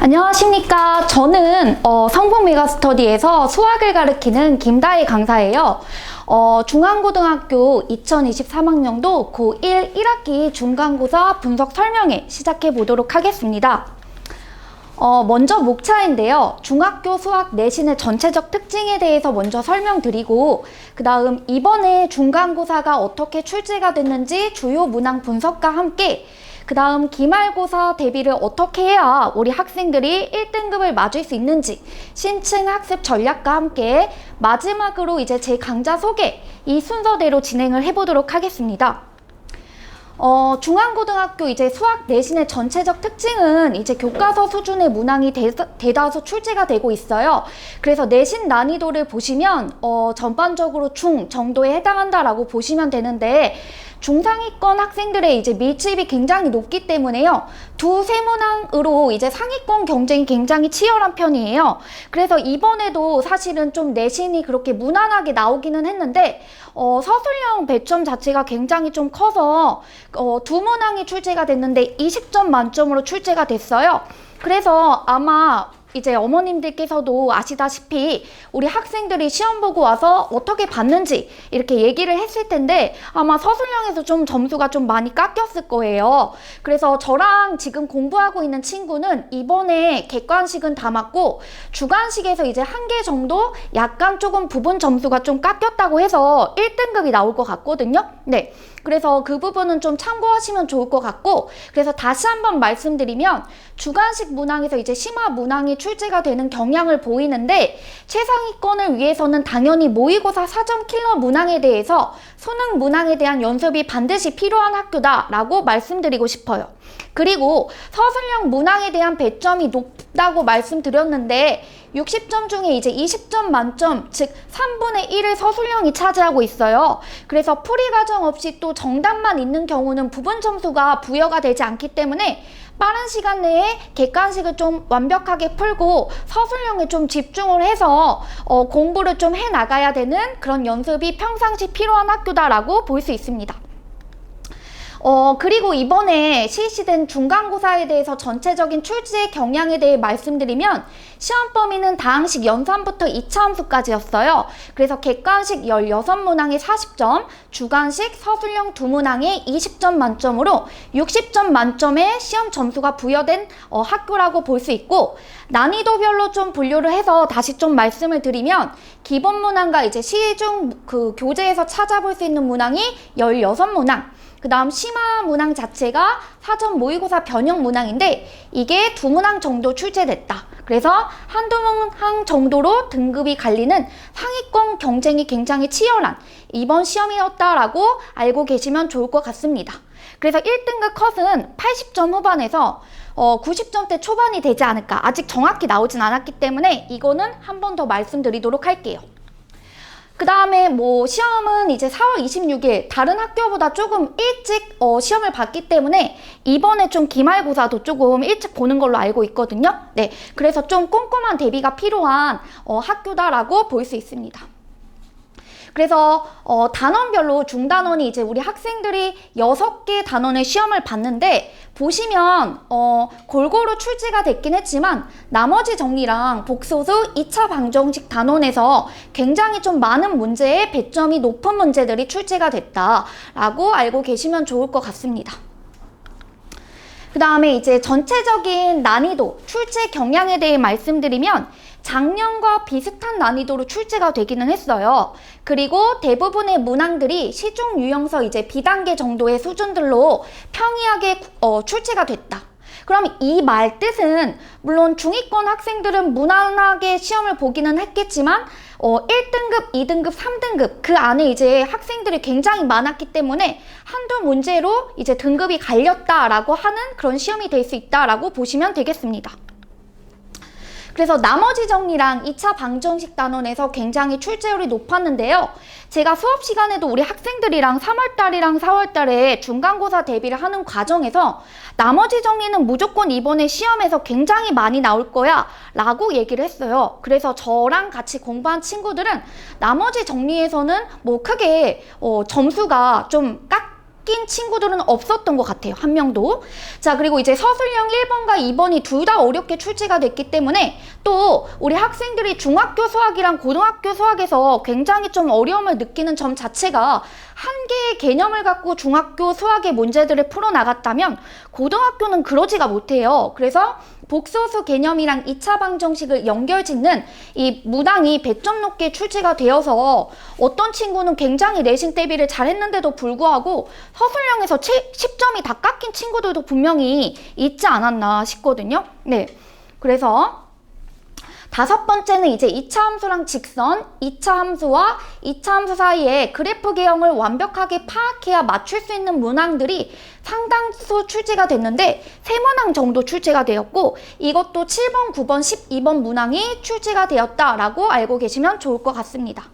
안녕하십니까. 저는 성북 메가스터디에서 수학을 가르치는 김다희 강사예요. 중앙고등학교 2023학년도 고1 1학기 중간고사 분석 설명회 시작해 보도록 하겠습니다. 먼저 목차인데요. 중학교 수학 내신의 전체적 특징에 대해서 먼저 설명드리고, 그 다음 이번에 중간고사가 어떻게 출제가 됐는지 주요 문항 분석과 함께, 그 다음 기말고사 대비를 어떻게 해야 우리 학생들이 1등급을 맞을 수 있는지 신층 학습 전략과 함께 마지막으로 이제 제 강좌 소개, 이 순서대로 진행을 해보도록 하겠습니다. 중앙고등학교 이제 수학 내신의 전체적 특징은 이제 교과서 수준의 문항이 대다수 출제가 되고 있어요. 그래서 내신 난이도를 보시면 전반적으로 중 정도에 해당한다라고 보시면 되는데, 중상위권 학생들의 이제 밀집이 굉장히 높기 때문에요. 두세 문항으로 이제 상위권 경쟁이 굉장히 치열한 편이에요. 그래서 이번에도 사실은 좀 내신이 그렇게 무난하게 나오기는 했는데, 서술형 배점 자체가 굉장히 좀 커서 두 문항이 출제가 됐는데 20점 만점으로 출제가 됐어요. 그래서 아마 이제 어머님들께서도 아시다시피 우리 학생들이 시험 보고 와서 어떻게 봤는지 이렇게 얘기를 했을 텐데, 아마 서술형에서 좀 점수가 좀 많이 깎였을 거예요. 그래서 저랑 지금 공부하고 있는 친구는 이번에 객관식은 다 맞고 주관식에서 이제 한 개 정도 약간 조금 부분 점수가 좀 깎였다고 해서 1등급이 나올 것 같거든요. 네. 그래서 그 부분은 좀 참고하시면 좋을 것 같고, 그래서 다시 한번 말씀드리면 주관식 문항에서 이제 심화 문항이 출제가 되는 경향을 보이는데, 최상위권을 위해서는 당연히 모의고사 사전 킬러 문항에 대해서 수능 문항에 대한 연습이 반드시 필요한 학교다라고 말씀드리고 싶어요. 그리고 서술형 문항에 대한 배점이 높다고 말씀드렸는데 60점 중에 이제 20점 만점, 즉 3분의 1을 서술형이 차지하고 있어요. 그래서 풀이 과정 없이 또 정답만 있는 경우는 부분 점수가 부여가 되지 않기 때문에 빠른 시간 내에 객관식을 좀 완벽하게 풀고 서술형에 좀 집중을 해서 공부를 좀 해나가야 되는 그런 연습이 평상시 필요한 학교다라고 볼 수 있습니다. 그리고 이번에 실시된 중간고사에 대해서 전체적인 출제 경향에 대해 말씀드리면, 시험 범위는 다항식 연산부터 2차 함수까지였어요. 그래서 객관식 16문항에 40점, 주관식 서술형 2문항에 20점 만점으로 60점 만점의 시험 점수가 부여된 학교라고 볼 수 있고, 난이도별로 좀 분류를 해서 다시 좀 말씀을 드리면, 기본 문항과 이제 시중 그 교재에서 찾아볼 수 있는 문항이 16문항, 그 다음 심화 문항 자체가 사전 모의고사 변형 문항인데 이게 2문항 정도 출제됐다. 그래서 한두 문항 정도로 등급이 갈리는 상위권 경쟁이 굉장히 치열한 이번 시험이었다라고 알고 계시면 좋을 것 같습니다. 그래서 1등급 컷은 80점 후반에서 90점대 초반이 되지 않을까. 아직 정확히 나오진 않았기 때문에 이거는 한 번 더 말씀드리도록 할게요. 그 다음에 시험은 이제 4월 26일 다른 학교보다 조금 일찍 시험을 봤기 때문에 이번에 좀 기말고사도 조금 일찍 보는 걸로 알고 있거든요. 네, 그래서 좀 꼼꼼한 대비가 필요한 학교다라고 볼 수 있습니다. 그래서 단원별로 중단원이 이제 우리 학생들이 6개 단원의 시험을 봤는데, 보시면 골고루 출제가 됐긴 했지만 나머지 정리랑 복소수 2차 방정식 단원에서 굉장히 좀 많은 문제에 배점이 높은 문제들이 출제가 됐다라고 알고 계시면 좋을 것 같습니다. 그 다음에 이제 전체적인 난이도, 출제 경향에 대해 말씀드리면 작년과 비슷한 난이도로 출제가 되기는 했어요. 그리고 대부분의 문항들이 시중 유형서 이제 B단계 정도의 수준들로 평이하게 출제가 됐다. 그럼 이 말 뜻은 물론 중위권 학생들은 무난하게 시험을 보기는 했겠지만 1등급, 2등급, 3등급 그 안에 이제 학생들이 굉장히 많았기 때문에 한두 문제로 이제 등급이 갈렸다라고 하는 그런 시험이 될 수 있다라고 보시면 되겠습니다. 그래서 나머지 정리랑 2차 방정식 단원에서 굉장히 출제율이 높았는데요. 제가 수업 시간에도 우리 학생들이랑 3월달이랑 4월달에 중간고사 대비를 하는 과정에서 나머지 정리는 무조건 이번에 시험에서 굉장히 많이 나올 거야 라고 얘기를 했어요. 그래서 저랑 같이 공부한 친구들은 나머지 정리에서는 크게 점수가 좀 깎인 친구들은 없었던 것 같아요. 한 명도. 자, 그리고 이제 서술형 1번과 2번이 둘 다 어렵게 출제가 됐기 때문에 또 우리 학생들이 중학교 수학이랑 고등학교 수학에서 굉장히 좀 어려움을 느끼는 점 자체가 한 개의 개념을 갖고 중학교 수학의 문제들을 풀어나갔다면 고등학교는 그러지가 못해요. 그래서 복소수 개념이랑 2차 방정식을 연결짓는 이 문항이 100점 높게 출제가 되어서 어떤 친구는 굉장히 내신 대비를 잘했는데도 불구하고 서술형에서 10점이 다 깎인 친구들도 분명히 있지 않았나 싶거든요. 네, 그래서 다섯 번째는 이제 2차 함수랑 직선, 2차 함수와 2차 함수 사이에 그래프 개형을 완벽하게 파악해야 맞출 수 있는 문항들이 상당수 출제가 됐는데 3문항 정도 출제가 되었고 이것도 7번, 9번, 12번 문항이 출제가 되었다라고 알고 계시면 좋을 것 같습니다.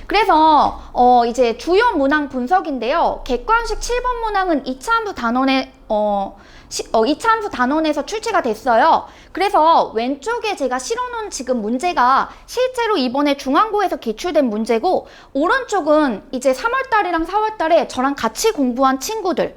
그래서 이제 주요 문항 분석인데요. 객관식 7번 문항은 2차 함수 단원에 2차 함수 단원에서 출제가 됐어요. 그래서 왼쪽에 제가 실어놓은 지금 문제가 실제로 이번에 중앙고에서 기출된 문제고 오른쪽은 이제 3월달이랑 4월달에 저랑 같이 공부한 친구들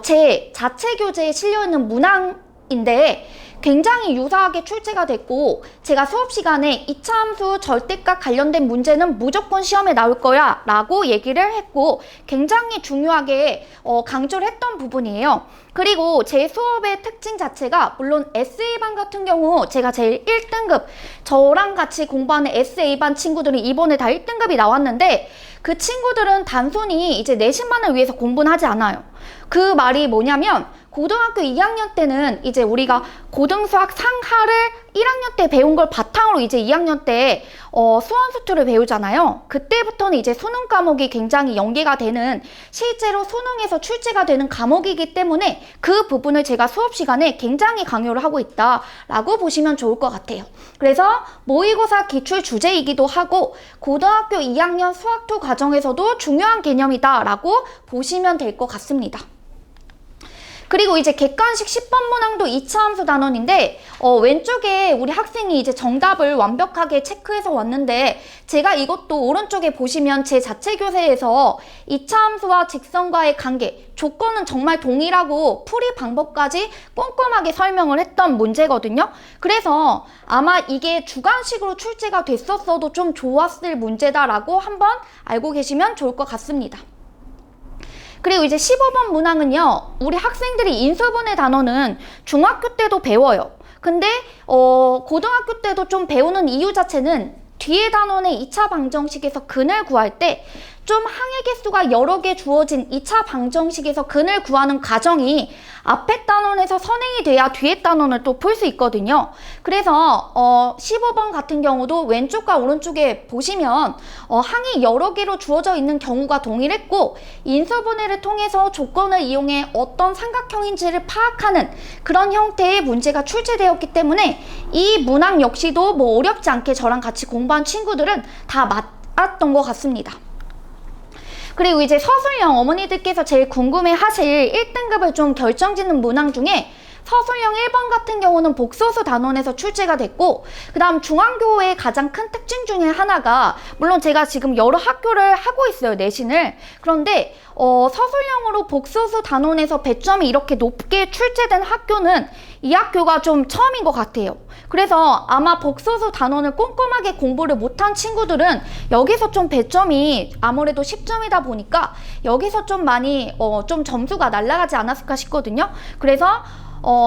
제 자체 교재에 실려있는 문항인데 굉장히 유사하게 출제가 됐고 제가 수업 시간에 2차 함수 절대값 관련된 문제는 무조건 시험에 나올 거야 라고 얘기를 했고 굉장히 중요하게 강조를 했던 부분이에요. 그리고 제 수업의 특징 자체가 물론 SA반 같은 경우 제가 제일 1등급 저랑 같이 공부하는 SA반 친구들이 이번에 다 1등급이 나왔는데 그 친구들은 단순히 이제 내신만을 위해서 공부는 하지 않아요. 그 말이 뭐냐면 고등학교 2학년 때는 이제 우리가 고등수학 상하를 1학년 때 배운 걸 바탕으로 이제 2학년 때 수원수투를 배우잖아요. 그때부터는 이제 수능 과목이 굉장히 연계가 되는 실제로 수능에서 출제가 되는 과목이기 때문에 그 부분을 제가 수업 시간에 굉장히 강요를 하고 있다라고 보시면 좋을 것 같아요. 그래서 모의고사 기출 주제이기도 하고 고등학교 2학년 수학2 과정에서도 중요한 개념이다라고 보시면 될 것 같습니다. 그리고 이제 객관식 10번 문항도 2차 함수 단원인데 왼쪽에 우리 학생이 이제 정답을 완벽하게 체크해서 왔는데 제가 이것도 오른쪽에 보시면 제 자체 교재에서 2차 함수와 직선과의 관계, 조건은 정말 동일하고 풀이 방법까지 꼼꼼하게 설명을 했던 문제거든요. 그래서 아마 이게 주관식으로 출제가 됐었어도 좀 좋았을 문제다라고 한번 알고 계시면 좋을 것 같습니다. 그리고 이제 15번 문항은요. 우리 학생들이 인수분해 단어는 중학교 때도 배워요. 근데 고등학교 때도 좀 배우는 이유 자체는 뒤에 단원의 2차 방정식에서 근을 구할 때 좀 항의 개수가 여러 개 주어진 2차 방정식에서 근을 구하는 과정이 앞에 단원에서 선행이 돼야 뒤에 단원을 또 풀 수 있거든요. 그래서 15번 같은 경우도 왼쪽과 오른쪽에 보시면 항이 여러 개로 주어져 있는 경우가 동일했고 인수분해를 통해서 조건을 이용해 어떤 삼각형인지를 파악하는 그런 형태의 문제가 출제되었기 때문에 이 문항 역시도 뭐 어렵지 않게 저랑 같이 공부한 친구들은 다 맞았던 것 같습니다. 그리고 이제 서술형 어머니들께서 제일 궁금해 하실 1등급을 좀 결정짓는 문항 중에 서술형 1번 같은 경우는 복소수 단원에서 출제가 됐고 그 다음 중앙교의 가장 큰 특징 중에 하나가 물론 제가 지금 여러 학교를 하고 있어요. 내신을. 그런데 서술형으로 복소수 단원에서 배점이 이렇게 높게 출제된 학교는 이 학교가 좀 처음인 것 같아요. 그래서 아마 복소수 단원을 꼼꼼하게 공부를 못한 친구들은 여기서 좀 배점이 아무래도 10점이다 보니까 여기서 좀 많이 좀 점수가 날아가지 않았을까 싶거든요. 그래서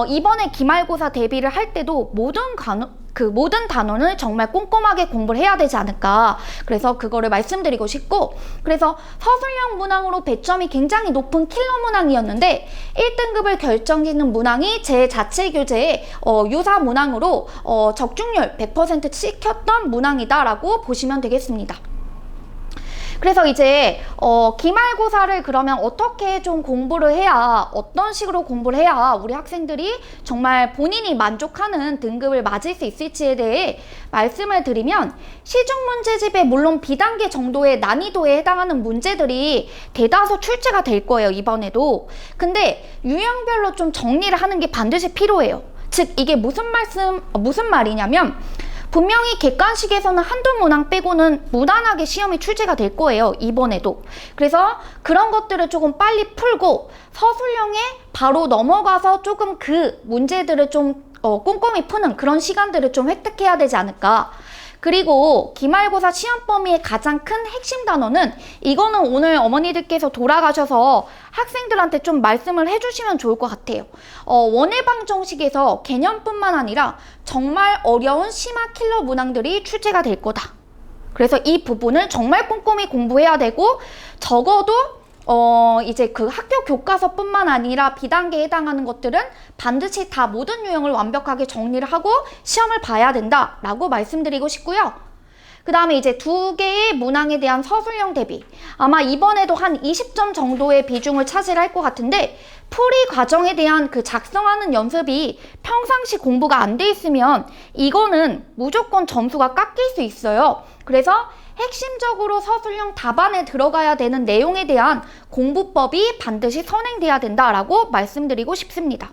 이번에 기말고사 대비를 할 때도 모든 단원을 정말 꼼꼼하게 공부를 해야 되지 않을까. 그래서 그거를 말씀드리고 싶고 그래서 서술형 문항으로 배점이 굉장히 높은 킬러 문항이었는데 1등급을 결정짓는 문항이 제 자체 교재에 유사 문항으로 적중률 100% 찍혔던 문항이다라고 보시면 되겠습니다. 그래서 이제 기말고사를 그러면 어떻게 좀 공부를 해야 어떤 식으로 공부를 해야 우리 학생들이 정말 본인이 만족하는 등급을 맞을 수 있을지에 대해 말씀을 드리면 시중문제집에 물론 B단계 정도의 난이도에 해당하는 문제들이 대다수 출제가 될 거예요. 이번에도. 근데 유형별로 좀 정리를 하는 게 반드시 필요해요. 즉 이게 무슨 말이냐면 분명히 객관식에서는 한두 문항 빼고는 무난하게 시험이 출제가 될 거예요, 이번에도. 그래서 그런 것들을 조금 빨리 풀고 서술형에 바로 넘어가서 조금 그 문제들을 좀 꼼꼼히 푸는 그런 시간들을 좀 획득해야 되지 않을까. 그리고 기말고사 시험 범위의 가장 큰 핵심 단어는, 이거는 오늘 어머니들께서 돌아가셔서 학생들한테 좀 말씀을 해주시면 좋을 것 같아요. 원해방 정식에서 개념뿐만 아니라 정말 어려운 심화 킬러 문항들이 출제가 될 거다. 그래서 이 부분을 정말 꼼꼼히 공부해야 되고, 적어도 이제 그 학교 교과서뿐만 아니라 B단계에 해당하는 것들은 반드시 다 모든 유형을 완벽하게 정리를 하고 시험을 봐야 된다라고 말씀드리고 싶고요. 그 다음에 이제 두 개의 문항에 대한 서술형 대비. 아마 이번에도 한 20점 정도의 비중을 차지할 것 같은데, 풀이 과정에 대한 그 작성하는 연습이 평상시 공부가 안 돼 있으면 이거는 무조건 점수가 깎일 수 있어요. 그래서 핵심적으로 서술형 답안에 들어가야 되는 내용에 대한 공부법이 반드시 선행돼야 된다라고 말씀드리고 싶습니다.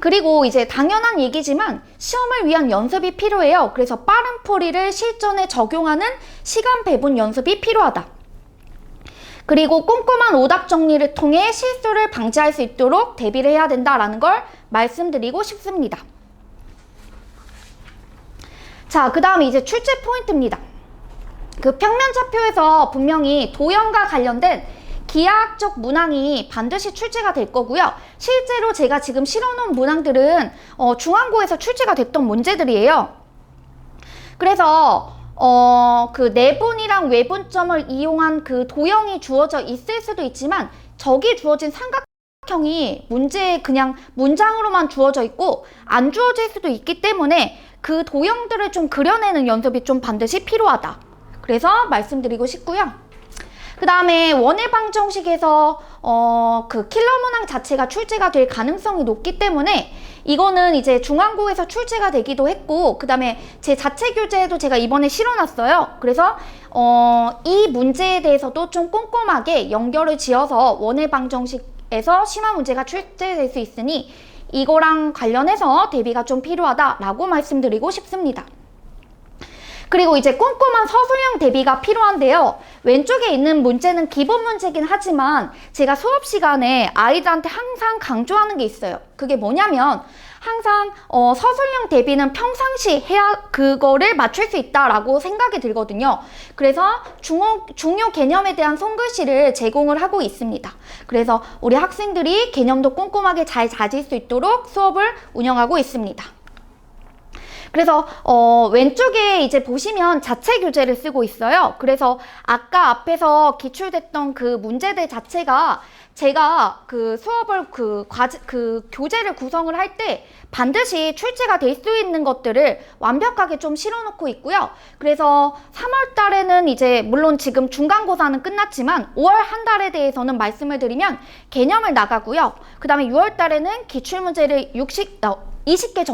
그리고 이제 당연한 얘기지만 시험을 위한 연습이 필요해요. 그래서 빠른 풀이를 실전에 적용하는 시간 배분 연습이 필요하다. 그리고 꼼꼼한 오답 정리를 통해 실수를 방지할 수 있도록 대비를 해야 된다라는 걸 말씀드리고 싶습니다. 자, 그 다음에 이제 출제 포인트입니다. 그 평면차표에서 분명히 도형과 관련된 기하학적 문항이 반드시 출제가 될 거고요. 실제로 제가 지금 실어놓은 문항들은 중앙고에서 출제가 됐던 문제들이에요. 그래서 그 내분이랑 외분점을 이용한 그 도형이 주어져 있을 수도 있지만, 저기 주어진 삼각형이 문제에 그냥 문장으로만 주어져 있고 안 주어질 수도 있기 때문에 그 도형들을 좀 그려내는 연습이 좀 반드시 필요하다. 그래서 말씀드리고 싶고요. 그 다음에 원해방 정식에서 그 킬러 문항 자체가 출제가 될 가능성이 높기 때문에 이거는 이제 중앙고에서 출제가 되기도 했고, 그 다음에 제 자체 교재에도 제가 이번에 실어놨어요. 그래서 이 문제에 대해서도 좀 꼼꼼하게 연결을 지어서 원해방 정식에서 심화 문제가 출제될 수 있으니 이거랑 관련해서 대비가 좀 필요하다라고 말씀드리고 싶습니다. 그리고 이제 꼼꼼한 서술형 대비가 필요한데요. 왼쪽에 있는 문제는 기본 문제긴 하지만 제가 수업 시간에 아이들한테 항상 강조하는 게 있어요. 그게 뭐냐면 항상 서술형 대비는 평상시 해야 그거를 맞출 수 있다라고 생각이 들거든요. 그래서 중요 개념에 대한 손글씨를 제공을 하고 있습니다. 그래서 우리 학생들이 개념도 꼼꼼하게 잘 다질 수 있도록 수업을 운영하고 있습니다. 그래서 왼쪽에 이제 보시면 자체 교재를 쓰고 있어요. 그래서 아까 앞에서 기출됐던 그 문제들 자체가 제가 그 수업을 그 교재를 구성을 할 때 반드시 출제가 될 수 있는 것들을 완벽하게 좀 실어놓고 있고요. 그래서 3월 달에는 이제 물론 지금 중간고사는 끝났지만 5월 한 달에 대해서는 말씀을 드리면 개념을 나가고요. 그 다음에 6월 달에는 기출문제를 20개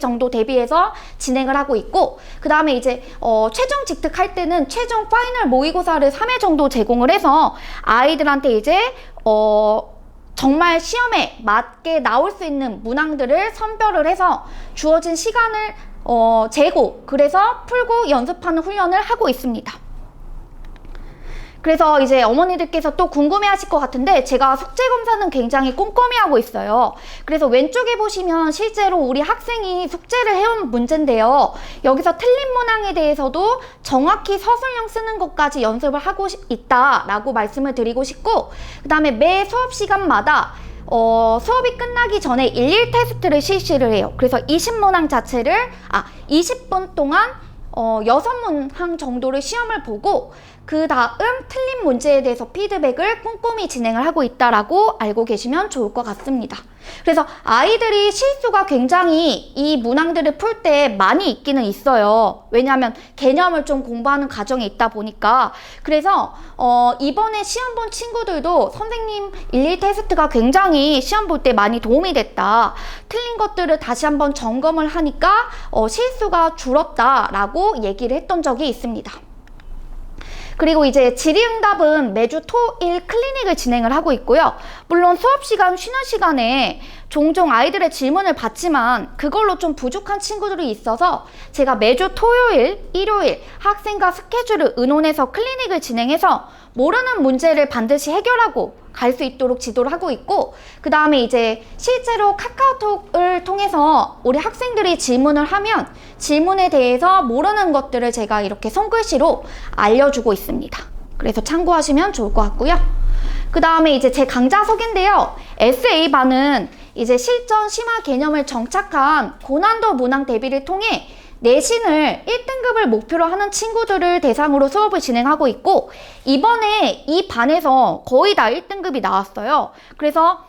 정도 대비해서 진행을 하고 있고, 그 다음에 이제 최종 직특할 때는 최종 파이널 모의고사를 3회 정도 제공을 해서 아이들한테 이제 정말 시험에 맞게 나올 수 있는 문항들을 선별을 해서 주어진 시간을 재고, 그래서 풀고 연습하는 훈련을 하고 있습니다. 그래서 이제 어머니들께서 또 궁금해 하실 것 같은데, 제가 숙제 검사는 굉장히 꼼꼼히 하고 있어요. 그래서 왼쪽에 보시면 실제로 우리 학생이 숙제를 해온 문제인데요. 여기서 틀린 문항에 대해서도 정확히 서술형 쓰는 것까지 연습을 하고 있다라고 말씀을 드리고 싶고, 그 다음에 매 수업 시간마다 수업이 끝나기 전에 일일 테스트를 실시를 해요. 그래서 20문항 자체를 20분 동안 6문항 정도를 시험을 보고, 그 다음 틀린 문제에 대해서 피드백을 꼼꼼히 진행을 하고 있다라고 알고 계시면 좋을 것 같습니다. 그래서 아이들이 실수가 굉장히 이 문항들을 풀 때 많이 있기는 있어요. 왜냐하면 개념을 좀 공부하는 과정에 있다 보니까. 그래서 이번에 시험 본 친구들도 선생님 일일 테스트가 굉장히 시험 볼 때 많이 도움이 됐다. 틀린 것들을 다시 한번 점검을 하니까 실수가 줄었다라고 얘기를 했던 적이 있습니다. 그리고 이제 질의응답은 매주 토, 일 클리닉을 진행을 하고 있고요. 물론 수업 시간, 쉬는 시간에 종종 아이들의 질문을 받지만 그걸로 좀 부족한 친구들이 있어서 제가 매주 토요일, 일요일 학생과 스케줄을 의논해서 클리닉을 진행해서 모르는 문제를 반드시 해결하고 갈 수 있도록 지도를 하고 있고, 그 다음에 이제 실제로 카카오톡을 통해서 우리 학생들이 질문을 하면 질문에 대해서 모르는 것들을 제가 이렇게 손글씨로 알려주고 있습니다. 그래서 참고하시면 좋을 것 같고요. 그 다음에 이제 제 강좌 소개인데요. SA반은 이제 실전 심화 개념을 정착한 고난도 문항 대비를 통해 내신을 1등급을 목표로 하는 친구들을 대상으로 수업을 진행하고 있고, 이번에 이 반에서 거의 다 1등급이 나왔어요. 그래서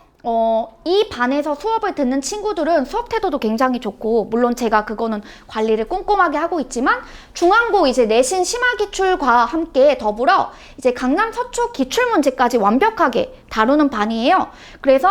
이 반에서 수업을 듣는 친구들은 수업 태도도 굉장히 좋고, 물론 제가 그거는 관리를 꼼꼼하게 하고 있지만 중앙고 이제 내신 심화 기출과 함께 더불어 이제 강남 서초 기출 문제까지 완벽하게 다루는 반이에요. 그래서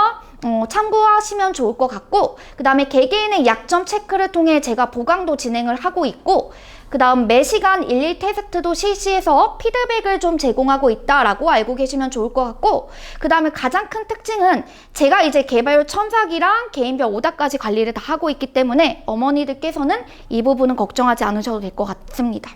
참고하시면 좋을 것 같고, 그 다음에 개개인의 약점 체크를 통해 제가 보강도 진행을 하고 있고, 그 다음 매시간 일일 테스트도 실시해서 피드백을 좀 제공하고 있다라고 알고 계시면 좋을 것 같고, 그 다음에 가장 큰 특징은 제가 이제 개발율 첨삭이랑 개인별 오답까지 관리를 다 하고 있기 때문에 어머니들께서는 이 부분은 걱정하지 않으셔도 될 것 같습니다.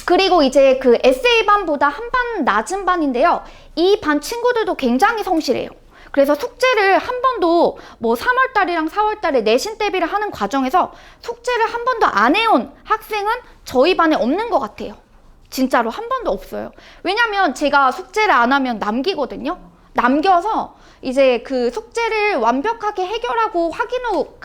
그리고 이제 그 에세이반보다 한 반 낮은 반인데요. 이 반 친구들도 굉장히 성실해요. 그래서 숙제를 한 번도 뭐 3월달이랑 4월달에 내신 대비를 하는 과정에서 숙제를 한 번도 안 해온 학생은 저희 반에 없는 것 같아요. 진짜로 한 번도 없어요. 왜냐면 제가 숙제를 안 하면 남기거든요. 남겨서 이제 그 숙제를 완벽하게 해결하고 확인하고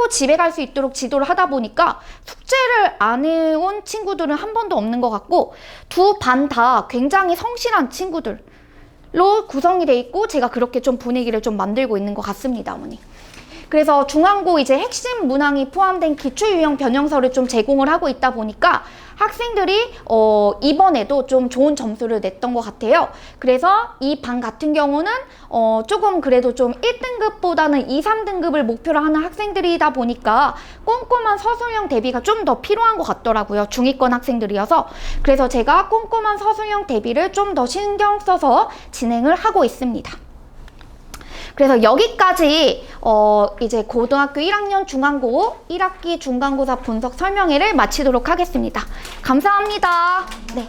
집에 갈 수 있도록 지도를 하다 보니까 숙제를 안 해온 친구들은 한 번도 없는 것 같고, 두 반 다 굉장히 성실한 친구들 로 구성이 돼 있고, 제가 그렇게 좀 분위기를 좀 만들고 있는 것 같습니다, 어머니. 그래서 중앙고 이제 핵심 문항이 포함된 기출 유형 변형서를 좀 제공을 하고 있다 보니까 학생들이 이번에도 좀 좋은 점수를 냈던 것 같아요. 그래서 이 반 같은 경우는 조금 그래도 좀 1등급보다는 2, 3등급을 목표로 하는 학생들이다 보니까 꼼꼼한 서술형 대비가 좀 더 필요한 것 같더라고요. 중위권 학생들이어서. 그래서 제가 꼼꼼한 서술형 대비를 좀 더 신경 써서 진행을 하고 있습니다. 그래서 여기까지 이제 고등학교 1학년 중앙고 1학기 중간고사 분석 설명회를 마치도록 하겠습니다. 감사합니다. 네.